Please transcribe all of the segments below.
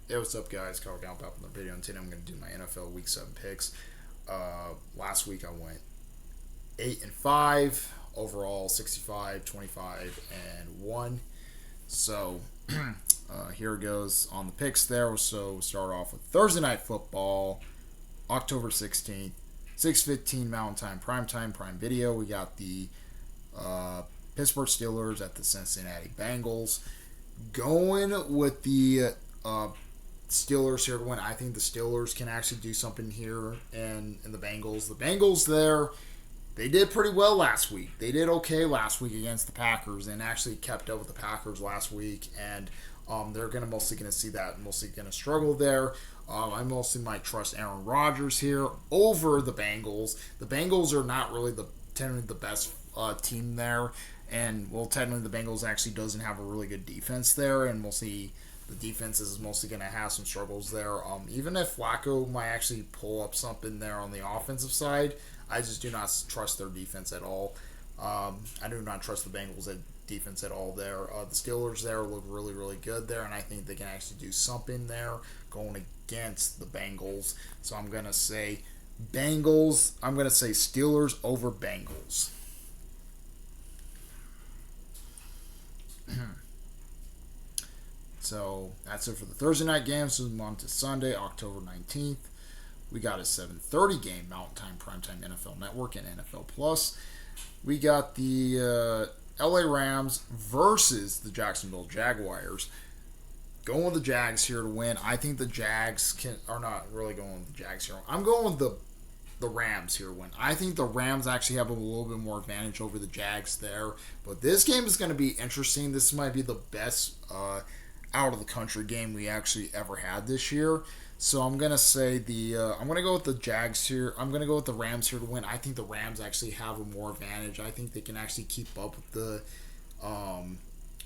Hey, what's up, guys? Kyle Gallup up in the video, and today I'm going to do my NFL Week 7 picks. Last week I went 8-5 overall, 65, 25, and 1. So here it goes on the picks there. So we'll start off with Thursday Night Football, October 16th, 6:15 Mountain Time, Prime Video. We got the Pittsburgh Steelers at the Cincinnati Bengals. Going with the Steelers here to win. I think the Steelers can actually do something here, and the Bengals. The Bengals there, they did pretty well last week. They did okay last week against the Packers, and actually kept up with the Packers last week. And they're mostly going to see that, mostly going to struggle there. I mostly might trust Aaron Rodgers here over the Bengals. The Bengals are not really technically the best team there, and technically the Bengals actually doesn't have a really good defense there, and we'll see. The defense is mostly going to have some struggles there. Even if Flacco might actually pull up something there on the offensive side, I just do not trust their defense at all. I do not trust the Bengals at defense at all there. The Steelers there look really, really good there, and I think they can actually do something there going against the Bengals. So I'm going to say Bengals. I'm going to say Steelers over Bengals. So that's it for the Thursday night games. So move on to Sunday, October 19th. We got a 7:30 game, Mountain Time, Primetime NFL Network and NFL Plus. We got the LA Rams versus the Jacksonville Jaguars. Going with the Jags here to win. I think the Jags are not really going with the Jags here. I'm going with the Rams here to win. I think the Rams actually have a little bit more advantage over the Jags there. But this game is going to be interesting. This might be the best out of the country game we actually ever had this year. So I'm gonna say I'm gonna go with the Jags here. I'm gonna go with the Rams here to win. I think the Rams actually have a more advantage. I think they can actually keep up with the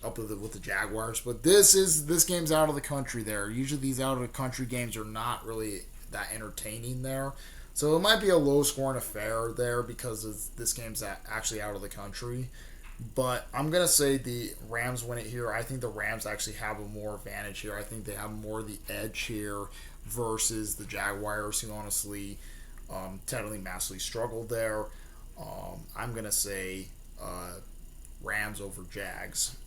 with the Jaguars. But this game's out of the country there. Usually these out of the country games are not really that entertaining there. So it might be a low scoring affair there because this game's actually out of the country. But I'm going to say the Rams win it here. I think the Rams actually have a more advantage here. I think they have more of the edge here versus the Jaguars, who honestly technically massively struggled there. I'm going to say Rams over Jags.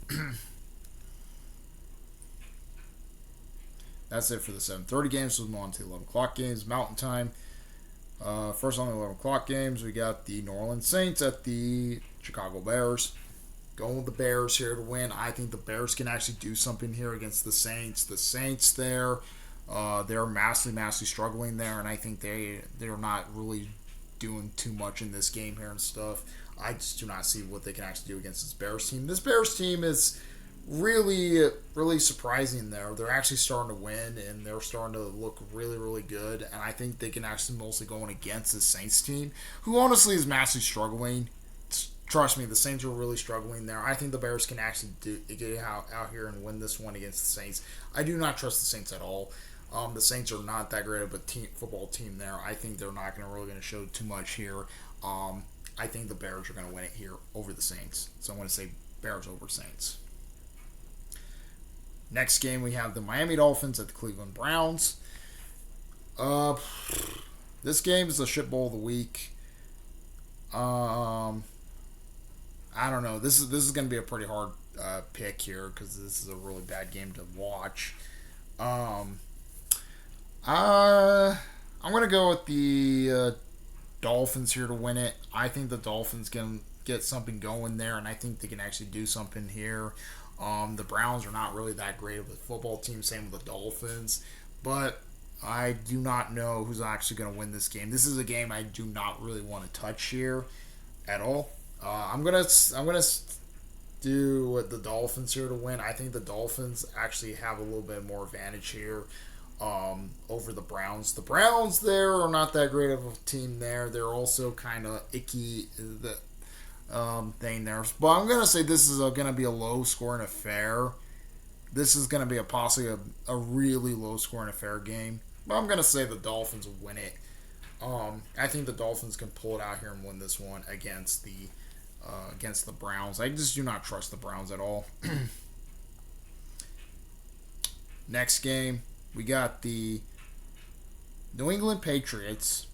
That's it for the 7:30 games. So we'll move on to the 11 o'clock games, Mountain Time. First on the 11 o'clock games, we got the New Orleans Saints at the Chicago Bears. Going with the Bears here to win. I think the Bears can actually do something here against the Saints. The Saints they're massively struggling there, and I think they're not really doing too much in this game here and stuff. I just do not see what they can actually do against this Bears team. This Bears team is really, really surprising there. They're actually starting to win, and they're starting to look really, really good. And I think they can actually mostly go against the Saints team, who honestly is massively struggling. Trust me, the Saints are really struggling there. I think the Bears can actually get out here and win this one against the Saints. I do not trust the Saints at all. The Saints are not that great of a football team there. I think they're not going to show too much here. I think the Bears are going to win it here over the Saints. So I'm going to say Bears over Saints. Next game, we have the Miami Dolphins at the Cleveland Browns. This game is the shit bowl of the week. I don't know. This is going to be a pretty hard pick here because this is a really bad game to watch. I'm going to go with the Dolphins here to win it. I think the Dolphins can get something going there, and I think they can actually do something here. The Browns are not really that great of a football team, same with the Dolphins, but I do not know who's actually going to win this game. This is a game I do not really want to touch here at all. I'm gonna do the Dolphins here to win. I think the Dolphins actually have a little bit more advantage here over the Browns. The Browns there are not that great of a team there. They're also kind of icky thing there. But I'm gonna say this is gonna be a low scoring affair. This is gonna be possibly a really low scoring affair game. But I'm gonna say the Dolphins will win it. I think the Dolphins can pull it out here and win this one against the Browns. I just do not trust the Browns at all. Next game, we got the New England Patriots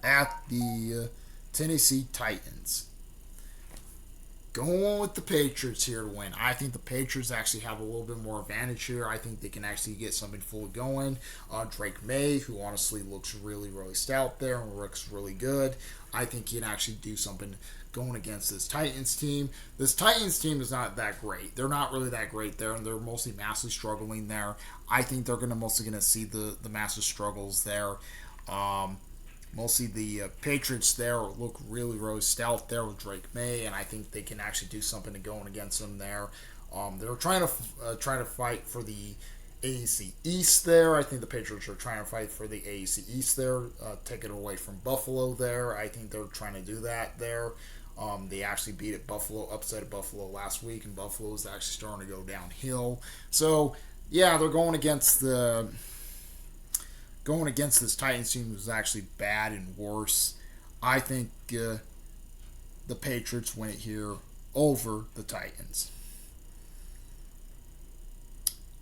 at the Tennessee Titans. Going with the Patriots here to win. I think the Patriots actually have a little bit more advantage here. I think they can actually get something fully going. Drake May, who honestly looks really, really stout there and looks really good. I think he can actually do something going against this Titans team. This Titans team is not that great. They're not really that great there, and they're mostly massively struggling there. I think they're mostly going to see the massive struggles there. Mostly the Patriots there look really, really stout there with Drake May, and I think they can actually do something to going against them there. They're trying to fight for the AAC East there. I think the Patriots are trying to fight for the AAC East there, take it away from Buffalo there. I think they're trying to do that there. They actually beat upset Buffalo last week, and Buffalo is actually starting to go downhill. So yeah, they're going against this Titans team who's actually bad and worse. I think the Patriots win it here over the Titans.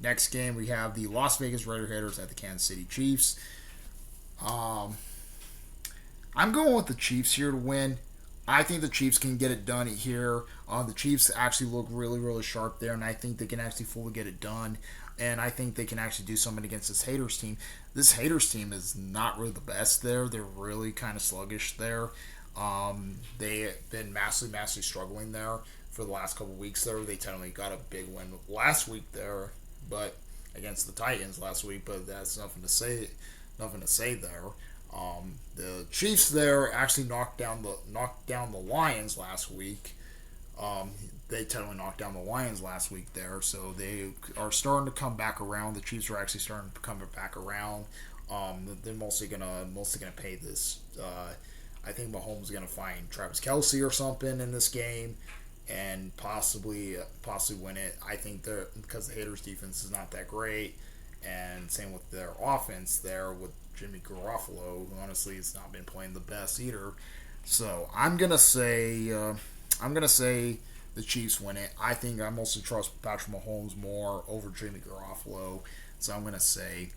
Next game, we have the Las Vegas Raiders at the Kansas City Chiefs. I'm going with the Chiefs here to win. I think the Chiefs can get it done here. The Chiefs actually look really, really sharp there, and I think they can actually fully get it done. And I think they can actually do something against this Haters team. This Haters team is not really the best there. They're really kind of sluggish there. They've been massively struggling there for the last couple weeks there. They technically got a big win last week there, but against the Titans last week. But that's nothing to say there. The Chiefs there actually knocked down the Lions last week. They totally knocked down the Lions last week there, so they are starting to come back around. The Chiefs are actually starting to come back around. They're mostly gonna pay this. I think Mahomes is gonna find Travis Kelce or something in this game, and possibly win it. I think because the Haters defense is not that great, and same with their offense there with Jimmy Garoppolo, who honestly has not been playing the best either. So I'm gonna say the Chiefs win it. I think I mostly trust Patrick Mahomes more over Jimmy Garoppolo, so I'm gonna say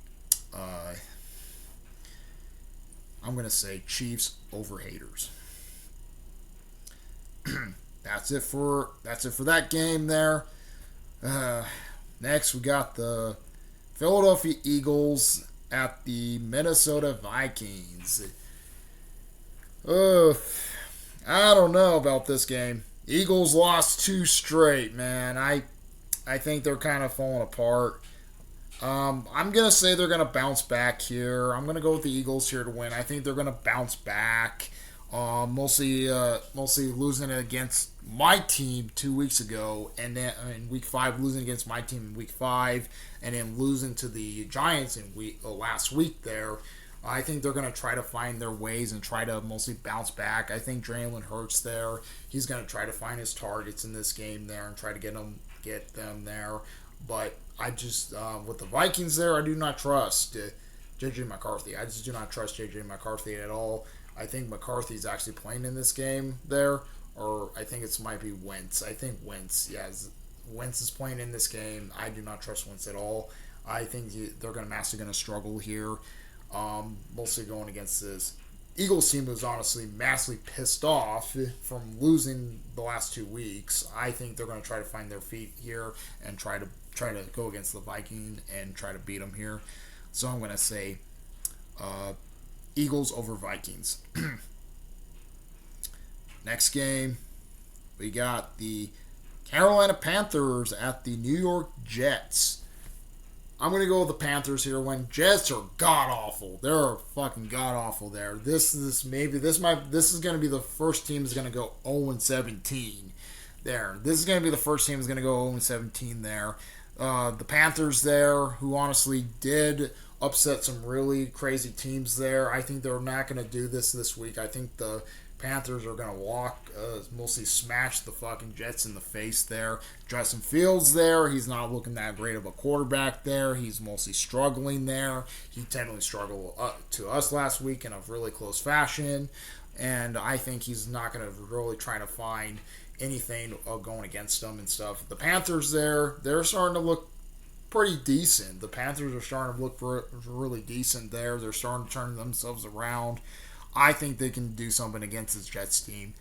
Chiefs over Haters. That's it for that game there. Next, we got the Philadelphia Eagles at the Minnesota Vikings. I don't know about this game. Eagles lost 2 straight, man. I think they're kind of falling apart. I'm going to say they're going to bounce back here. I'm going to go with the Eagles here to win. I think they're going to bounce back. Mostly losing against my team 2 weeks ago, and then in week 5 losing against my team in week 5, and then losing to the Giants in last week there. I think they're going to try to find their ways and try to mostly bounce back. I think Jalen Hurts there, he's going to try to find his targets in this game there and try to get them there. But I just with the Vikings there, I do not trust J.J. McCarthy. I just do not trust J.J. McCarthy at all. I think McCarthy's actually playing in this game there, or I think it might be Wentz. I think Wentz, Wentz is playing in this game. I do not trust Wentz at all. I think they're massively going to struggle here. Mostly going against this Eagles team was honestly massively pissed off from losing the last 2 weeks. I think they're going to try to find their feet here and try to go against the Vikings and try to beat them here. So I'm going to say Eagles over Vikings. Next game, we got the Carolina Panthers at the New York Jets. I'm going to go with the Panthers here when Jets are god-awful. They're fucking god-awful there. This is going to be the first team that's going to go 0-17 there. This is going to be the first team that's going to go 0-17 there. The Panthers there, who honestly did upset some really crazy teams there. I think they're not going to do this week. I think the Panthers are going to mostly smash the fucking Jets in the face there. Justin Fields there, he's not looking that great of a quarterback there. He's mostly struggling there. He technically struggled to us last week in a really close fashion, and I think he's not going to really try to find anything going against them and stuff. The Panthers there, they're starting to look pretty decent. The Panthers are starting to look really decent there. They're starting to turn themselves around. I think they can do something against this Jets team.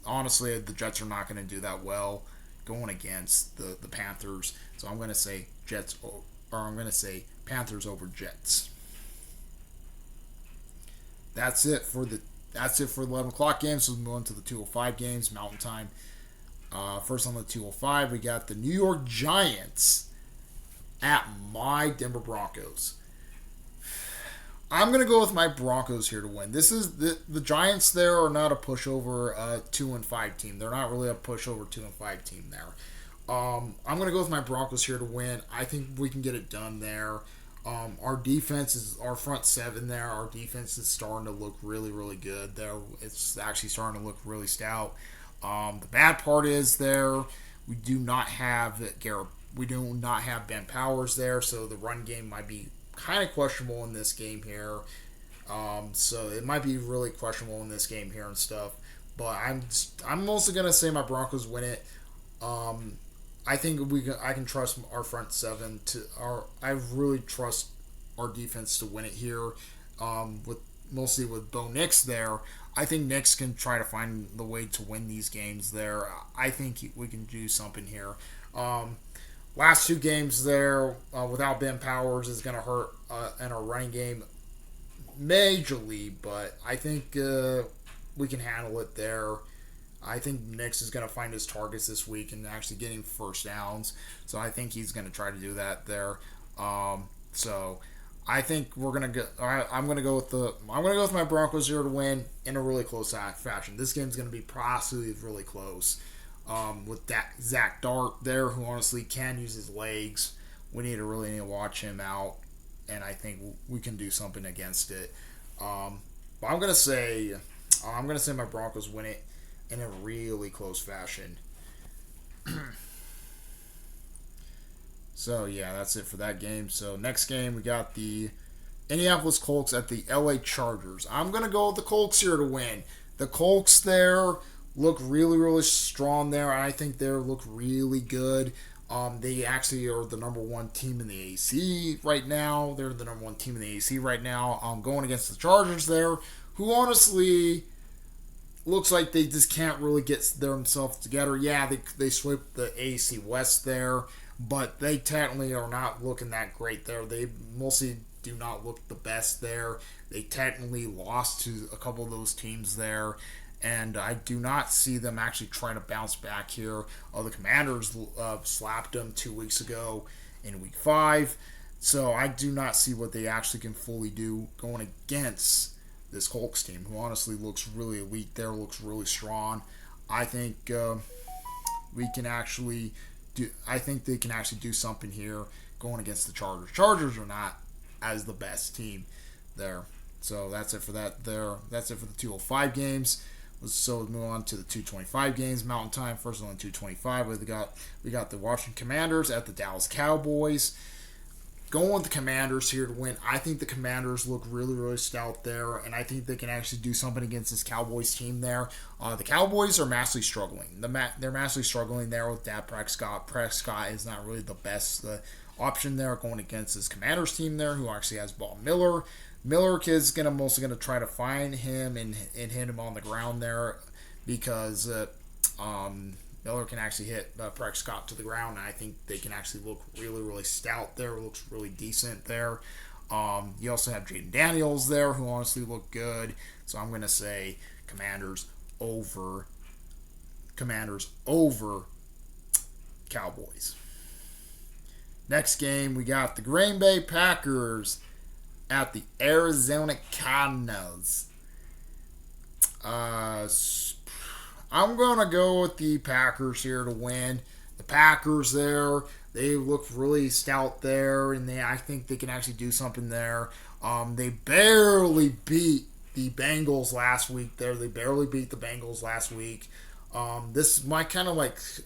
Honestly, the Jets are not going to do that well going against the Panthers. So I'm going to say Panthers over Jets. That's it for the 11 o'clock games. So we'll move on to the 2:05 games, Mountain Time. First on the 2:05, we got the New York Giants at my Denver Broncos. I'm going to go with my Broncos here to win. This is the Giants there are not a pushover 2-5 team. They're not really a pushover 2-5 team there. I'm going to go with my Broncos here to win. I think we can get it done there. Our defense is our front seven there. Our defense is starting to look really, really good there. It's actually starting to look really stout. The bad part is there we do not have Ben Powers there, so the run game might be kind of questionable in this game here. So it might be really questionable in this game here and stuff. But I'm mostly gonna say my Broncos win it. I think I can trust our front seven I really trust our defense to win it here. Mostly with Bo Nix there. I think Nix can try to find the way to win these games there. I think we can do something here. Last two games there without Ben Powers is going to hurt in our running game majorly, but I think we can handle it there. I think Nix is going to find his targets this week and actually getting first downs, so I think he's going to try to do that there. So I think we're going to go. I'm going to go with my Broncos here to win in a really close fashion. This game's going to be possibly really close. With that Zach Dart there, who honestly can use his legs. We really need to watch him out, and I think we can do something against it. But I'm gonna say my Broncos win it in a really close fashion. So yeah, that's it for that game. So next game we got the Indianapolis Colts at the LA Chargers. I'm gonna go with the Colts here to win. The Colts there look really, really strong there. I think they look really good. They actually are the number one team in the AC right now. They're the number one team in the AC right now. Going against the Chargers there, who honestly looks like they just can't really get themselves together. Yeah, they swept the AC West there, but they technically are not looking that great there. They mostly do not look the best there. They technically lost to a couple of those teams there. And I do not see them actually trying to bounce back here. The Commanders slapped them 2 weeks ago in Week 5. So I do not see what they actually can fully do going against this Colts team, who honestly looks really elite there, looks really strong. I think we can actually do. I think they can actually do something here going against the Chargers. Chargers are not as the best team there. So that's it for that there. That's it for the 2:05 games. So we'll move on to the 2:25 games, Mountain Time. First on 2:25, we got the Washington Commanders at the Dallas Cowboys. Going with the Commanders here to win. I think the Commanders look really, really stout there, and I think they can actually do something against this Cowboys team there. The Cowboys are massively struggling. They're massively struggling there with Dak Prescott. Prescott is not really the best option there going against this Commanders team there, who actually has Von Miller. Miller is mostly gonna try to find him and hit him on the ground there, because Miller can actually hit Prescott to the ground, and I think they can actually look really, really stout there. Looks really decent there. You also have Jaden Daniels there, who honestly look good. So I'm gonna say Commanders over Cowboys. Next game, we got the Green Bay Packers at the Arizona Cardinals. I'm going to go with the Packers here to win. The Packers there, they look really stout there, and I think they can actually do something there. They barely beat the Bengals last week there. This might kind of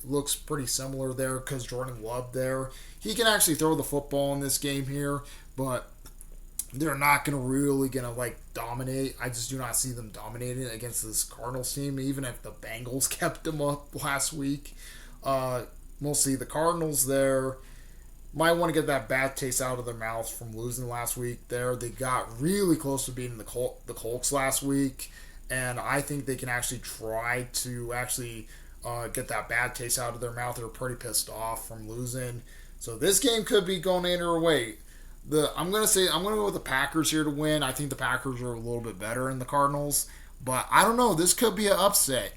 looks pretty similar there, because Jordan Love there, he can actually throw the football in this game here, but they're not really gonna dominate. I just do not see them dominating against this Cardinals team, even if the Bengals kept them up last week. Mostly the Cardinals there, might want to get that bad taste out of their mouth from losing last week there. They got really close to beating the Colts last week, and I think they can actually try to actually get that bad taste out of their mouth. They're pretty pissed off from losing. So this game could be going either way. I'm gonna go with the Packers here to win. I think the Packers are a little bit better than the Cardinals, but I don't know. This could be an upset.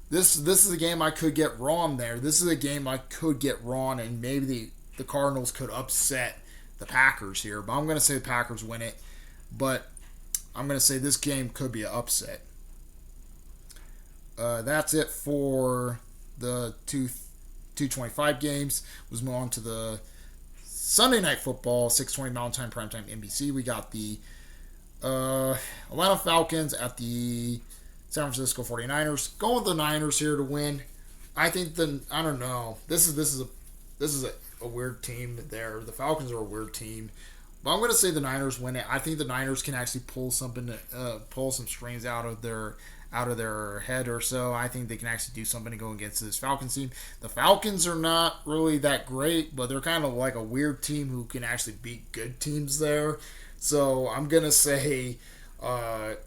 This is a game I could get wrong there. This is a game I could get wrong, and maybe the Cardinals could upset the Packers here. But I'm gonna say the Packers win it. But I'm gonna say this game could be an upset. That's it for the 225 games. Let's move on to the Sunday Night Football, 6:20 Mountain Time, Primetime NBC. We got the Atlanta Falcons at the San Francisco 49ers. Going with the Niners here to win. I think I don't know. This is a weird team there. The Falcons are a weird team. But I'm going to say the Niners win it. I think the Niners can actually pull some strings out of their head or so. I think they can actually do something to go against this Falcons team. The Falcons are not really that great, but they're kind of like a weird team who can actually beat good teams there. So I'm gonna say the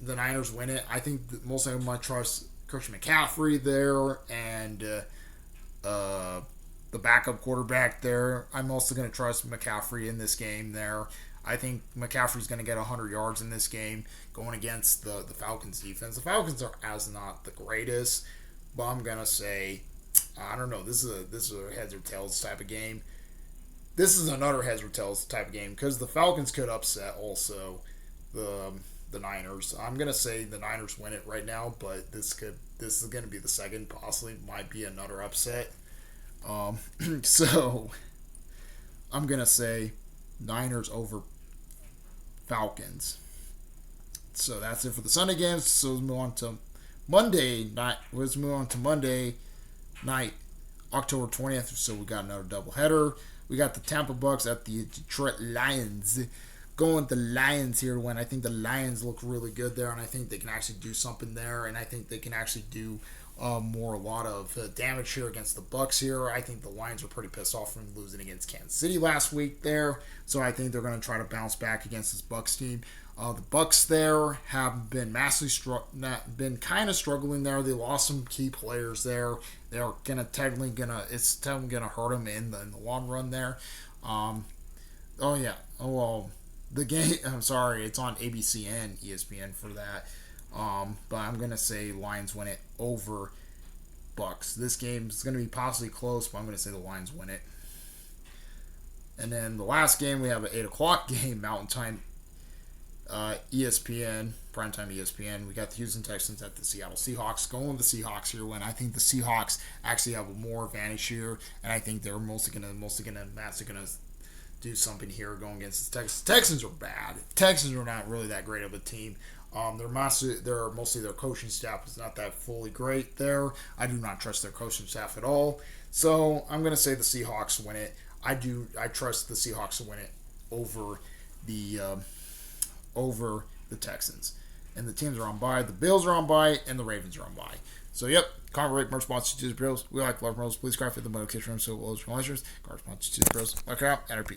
Niners win it. I think mostly I'm gonna trust Christian McCaffrey there and the backup quarterback there. I'm also gonna trust McCaffrey in this game there. I think McCaffrey's going to get 100 yards in this game going against the Falcons defense. The Falcons are not the greatest, but I'm going to say, I don't know, this is a heads or tails type of game. This is another heads or tails type of game because the Falcons could upset also the Niners. I'm going to say the Niners win it right now, but this is going to be the second, possibly might be another upset. So I'm going to say Niners over Falcons. So that's it for the Sunday games. So let's move on to Monday night. Monday night, October 20th. So we got another doubleheader. We got the Tampa Bucks at the Detroit Lions. Going with the Lions here to win. I think the Lions look really good there, and I think they can actually do something there, and I think they can actually do a lot of damage here against the Bucks here. I think the Lions are pretty pissed off from losing against Kansas City last week there, so I think they're going to try to bounce back against this Bucks team. The Bucks there have been kind of struggling there. They lost some key players there. They're gonna technically gonna hurt them in the long run there. The game. I'm sorry, it's on ABC and ESPN for that. But I'm going to say Lions win it over Bucks. This game is going to be possibly close, but I'm going to say the Lions win it. And then the last game, we have an 8 o'clock game, Mountain Time, ESPN, primetime ESPN. We got the Houston Texans at the Seattle Seahawks. Going with the Seahawks here when I think the Seahawks actually have a more advantage here, and I think they're mostly going to do something here going against the Texans. Texans are bad. Texans are not really that great of a team. Mostly their coaching staff is not that fully great there. I do not trust their coaching staff at all. So I'm going to say the Seahawks win it. I trust the Seahawks to win it over the Texans. And the teams are on bye. The Bills are on bye, and the Ravens are on bye. So, yep, Convert merch sponsors to the Bills. We like love Rose. Please craft the notification room so it will always from lectures. Convert sponsors to the Bills. Like out and repeat.